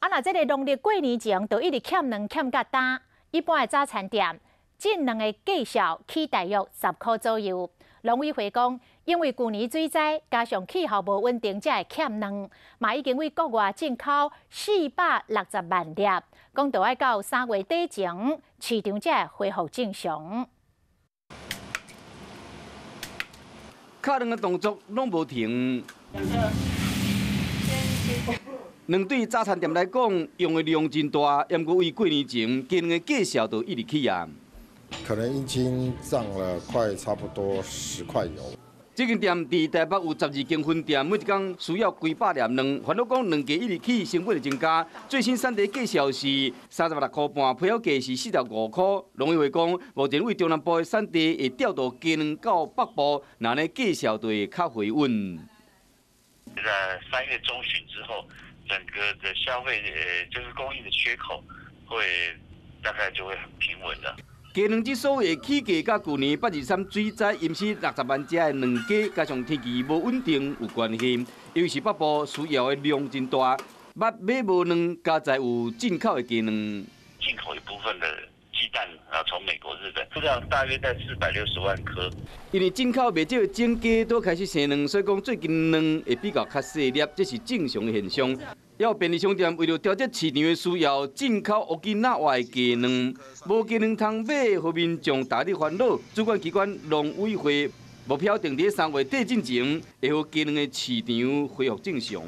若这个农历过年前就一直欠卵欠甲单，一般的早餐店进卵的价销起大约10块左右。农委会讲，因为旧年水灾加上气候无稳定，才会欠卵，嘛已经为国外进口460万粒，讲就要到3月底前，市场才会恢复正常。敲卵的动作拢无停。卵对早餐店来讲，用的量真大，不过为过年前，鸡卵的价销就一直起啊。可能已经涨了差不多10块有。这间店伫台北有12间分店，每一天需要几百粒卵。烦恼讲卵价一直起，成本增加。最新产地价销是36块半，配合价是45块。农委会讲，目前为中南部的产地会调度鸡卵到北部，那呢价销就会较回稳。在3月中旬之后，整个的消费就是供应的缺口会大概就会很平稳了。鸡卵之所以起价，甲去年823水灾引起60万只的卵价，加上天气无稳定有关系。尤其是北部需要的量真大，捌买无卵，加在有进口的鸡卵。进口一部分的鸡蛋从美国、日本，数量大约在460万颗。因为进口袂少的种鸡都开始生卵，所以讲最近卵会比较较细粒，这是正常的现象。要便利商店为了调节市场的需要，进口乌鸡纳外的鸡卵，无鸡卵通买，互民众大力烦恼。主管机关农委会目标定伫3月底之前，会互鸡卵的市场恢复正常。